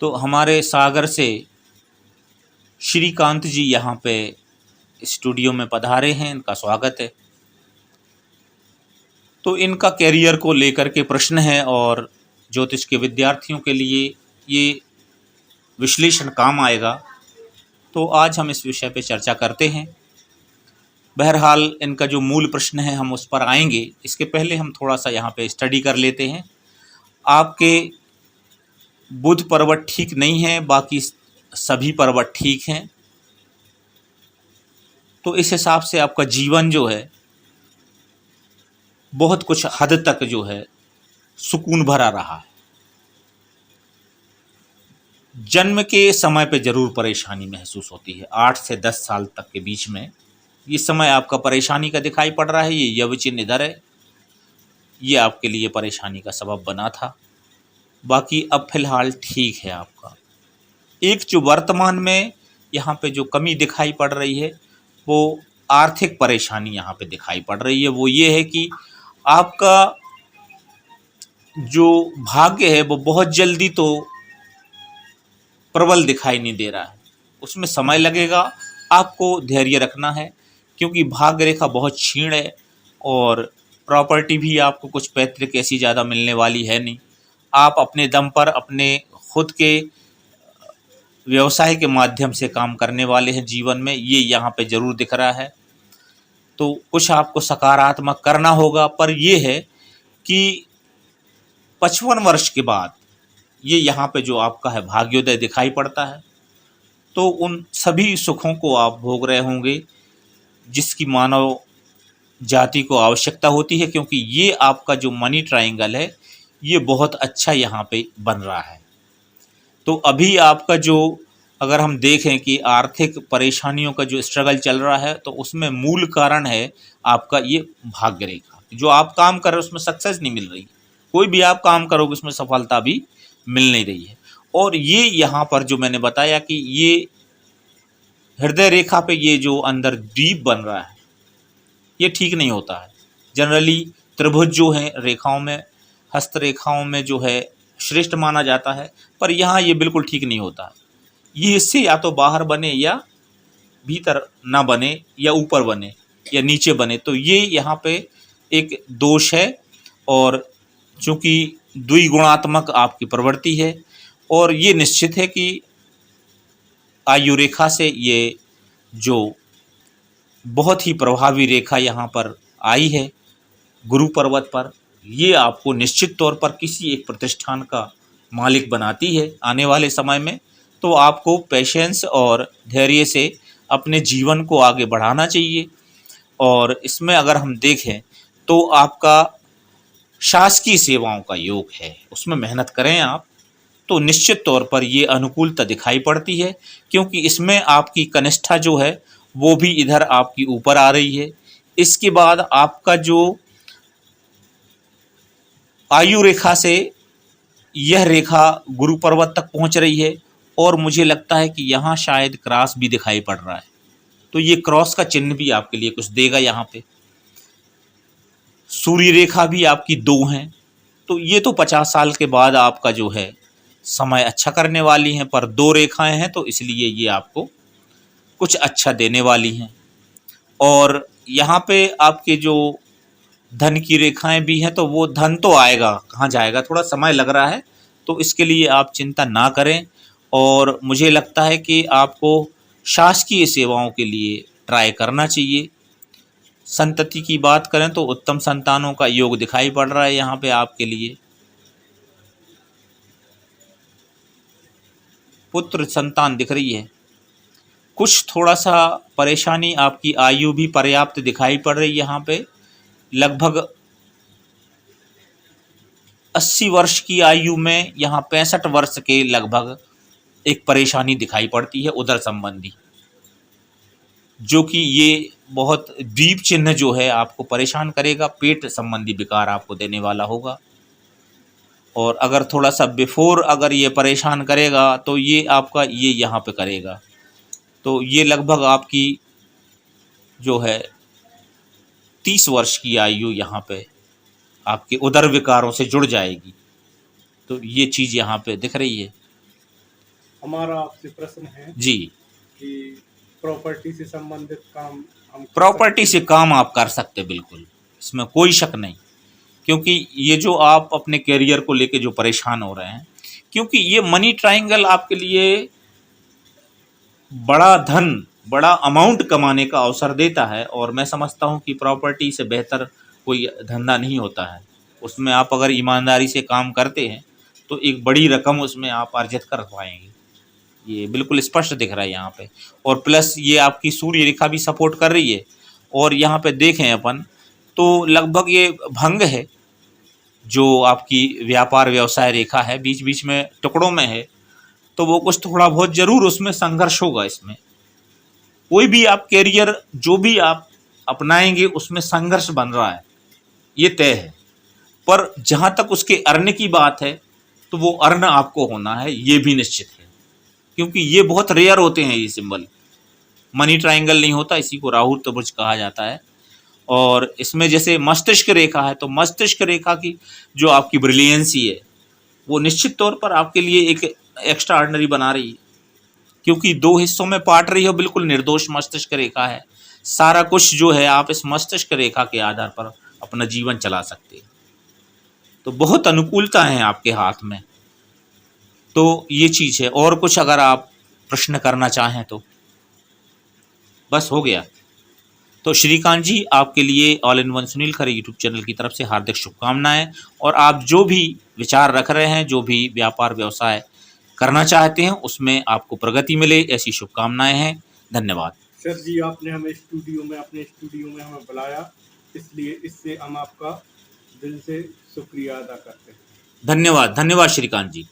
तो हमारे सागर से श्रीकांत जी यहाँ पे स्टूडियो में पधारे हैं, इनका स्वागत है। तो इनका कैरियर को लेकर के प्रश्न है और ज्योतिष के विद्यार्थियों के लिए ये विश्लेषण काम आएगा। तो आज हम इस विषय पे चर्चा करते हैं। बहरहाल इनका जो मूल प्रश्न है हम उस पर आएंगे, इसके पहले हम थोड़ा सा यहाँ पे स्टडी कर लेते हैं। आपके बुध पर्वत ठीक नहीं है, बाकी सभी पर्वत ठीक हैं। तो इस हिसाब से आपका जीवन जो है बहुत कुछ हद तक जो है सुकून भरा रहा है। जन्म के समय पे जरूर परेशानी महसूस होती है। 8 से 10 साल तक के बीच में ये समय आपका परेशानी का दिखाई पड़ रहा है। ये यव चिन्ह इधर है, ये आपके लिए परेशानी का सबब बना था। बाकी अब फिलहाल ठीक है आपका। एक जो वर्तमान में यहाँ पे जो कमी दिखाई पड़ रही है वो आर्थिक परेशानी यहाँ पे दिखाई पड़ रही है। वो ये है कि आपका जो भाग्य है वो बहुत जल्दी तो प्रबल दिखाई नहीं दे रहा है, उसमें समय लगेगा। आपको धैर्य रखना है क्योंकि भाग्य रेखा बहुत क्षीण है और प्रॉपर्टी भी आपको कुछ पैतृक ऐसी ज़्यादा मिलने वाली है नहीं। आप अपने दम पर अपने खुद के व्यवसाय के माध्यम से काम करने वाले हैं जीवन में, ये यहाँ पे ज़रूर दिख रहा है। तो कुछ आपको सकारात्मक करना होगा, पर यह है कि 55 वर्ष के बाद ये यहाँ पे जो आपका है भाग्योदय दिखाई पड़ता है। तो उन सभी सुखों को आप भोग रहे होंगे जिसकी मानव जाति को आवश्यकता होती है, क्योंकि ये आपका जो मनी ट्रायंगल है ये बहुत अच्छा यहाँ पे बन रहा है। तो अभी आपका जो अगर हम देखें कि आर्थिक परेशानियों का जो स्ट्रगल चल रहा है तो उसमें मूल कारण है आपका ये भाग्य रेखा। जो आप काम कर रहे हो उसमें सक्सेस नहीं मिल रही, कोई भी आप काम करोगे उसमें सफलता भी मिल नहीं रही है। और ये यहाँ पर जो मैंने बताया कि ये हृदय रेखा पे ये जो अंदर डीप बन रहा है ये ठीक नहीं होता है। जनरली त्रिभुज जो है रेखाओं में, हस्त रेखाओं में जो है श्रेष्ठ माना जाता है, पर यहाँ ये बिल्कुल ठीक नहीं होता है। ये इससे या तो बाहर बने या भीतर ना बने या ऊपर बने या नीचे बने, तो ये यहाँ पे एक दोष है। और चूँकि द्विगुणात्मक आपकी प्रवृत्ति है और ये निश्चित है कि आयु रेखा से ये जो बहुत ही प्रभावी रेखा यहाँ पर आई है गुरु पर्वत पर, ये आपको निश्चित तौर पर किसी एक प्रतिष्ठान का मालिक बनाती है आने वाले समय में। तो आपको पेशेंस और धैर्य से अपने जीवन को आगे बढ़ाना चाहिए। और इसमें अगर हम देखें तो आपका शासकीय सेवाओं का योग है, उसमें मेहनत करें आप तो निश्चित तौर पर ये अनुकूलता दिखाई पड़ती है, क्योंकि इसमें आपकी कनिष्ठा जो है वो भी इधर आपकी ऊपर आ रही है। इसके बाद आपका जो आयु रेखा से यह रेखा गुरु पर्वत तक पहुंच रही है और मुझे लगता है कि यहाँ शायद क्रॉस भी दिखाई पड़ रहा है। तो ये क्रॉस का चिन्ह भी आपके लिए कुछ देगा। यहाँ पे सूर्य रेखा भी आपकी 2 हैं, तो ये तो 50 साल के बाद आपका जो है समय अच्छा करने वाली हैं, पर 2 रेखाएं हैं तो इसलिए ये आपको कुछ अच्छा देने वाली हैं। और यहाँ पे आपके जो धन की रेखाएं भी हैं, तो वो धन तो आएगा, कहाँ जाएगा, थोड़ा समय लग रहा है, तो इसके लिए आप चिंता ना करें। और मुझे लगता है कि आपको शासकीय सेवाओं के लिए ट्राई करना चाहिए। संतति की बात करें तो उत्तम संतानों का योग दिखाई पड़ रहा है यहाँ पे आपके लिए। पुत्र संतान दिख रही है। कुछ थोड़ा सा परेशानी, आपकी आयु भी पर्याप्त दिखाई पड़ रही है यहाँ पे। लगभग 80 वर्ष की आयु में यहाँ 65 वर्ष के लगभग एक परेशानी दिखाई पड़ती है उदर संबंधी, जो कि ये बहुत डीप चिन्ह जो है आपको परेशान करेगा। पेट संबंधी विकार आपको देने वाला होगा। और अगर थोड़ा सा बिफोर अगर ये परेशान करेगा तो ये आपका ये यहाँ पे करेगा। तो ये लगभग आपकी जो है 30 वर्ष की आयु यहाँ पे आपके उदर विकारों से जुड़ जाएगी। तो ये चीज़ यहाँ पे दिख रही है। हमारा आपसे प्रश्न है जी। कि प्रॉपर्टी से संबंधित काम हम कर प्रॉपर्टी सकते से काम आप कर सकते हैं, बिल्कुल, इसमें कोई शक नहीं। क्योंकि ये जो आप अपने करियर को लेके जो परेशान हो रहे हैं, क्योंकि ये मनी ट्रायंगल आपके लिए बड़ा धन, बड़ा अमाउंट कमाने का अवसर देता है, और मैं समझता हूँ कि प्रॉपर्टी से बेहतर कोई धंधा नहीं होता है। उसमें आप अगर ईमानदारी से काम करते हैं तो एक बड़ी रकम उसमें आप अर्जित कर पाएंगे। ये बिल्कुल स्पष्ट दिख रहा है यहाँ पे। और प्लस ये आपकी सूर्य रेखा भी सपोर्ट कर रही है। और यहाँ पे देखें अपन तो लगभग ये भंग है, जो आपकी व्यापार व्यवसाय रेखा है, बीच बीच में टुकड़ों में है, तो वो कुछ थोड़ा बहुत जरूर उसमें संघर्ष होगा। इसमें कोई भी आप कैरियर जो भी आप अपनाएंगे उसमें संघर्ष बन रहा है, ये तय है। पर जहां तक उसके अर्न की बात है तो वो अर्न आपको होना है, ये भी निश्चित है। क्योंकि ये बहुत रेयर होते हैं, ये सिंबल मनी ट्रायंगल नहीं होता, इसी को राहु त्रिभुज कहा जाता है। और इसमें जैसे मस्तिष्क रेखा है, तो मस्तिष्क रेखा की जो आपकी ब्रिलियंसी है वो निश्चित तौर पर आपके लिए एक एक्स्ट्रा ऑर्डिनरी बना रही है, क्योंकि दो हिस्सों में बांट रही हो, बिल्कुल निर्दोष मस्तिष्क रेखा है। सारा कुछ जो है आप इस मस्तिष्क रेखा के आधार पर अपना जीवन चला सकते हैं। तो बहुत अनुकूलता है आपके हाथ में, तो ये चीज़ है। और कुछ अगर आप प्रश्न करना चाहें तो बस हो गया। तो श्रीकांत जी, आपके लिए all in one Sunil Khare YouTube channel की तरफ से हार्दिक शुभकामनाएं। और आप जो भी विचार रख रहे हैं, जो भी व्यापार व्यवसाय करना चाहते हैं, उसमें आपको प्रगति मिले, ऐसी शुभकामनाएं हैं। धन्यवाद सर जी, आपने हमें अपने स्टूडियो में हमें बुलाया, इसलिए इससे हम आपका दिल से शुक्रिया अदा करते हैं। धन्यवाद, धन्यवाद श्रीकांत जी।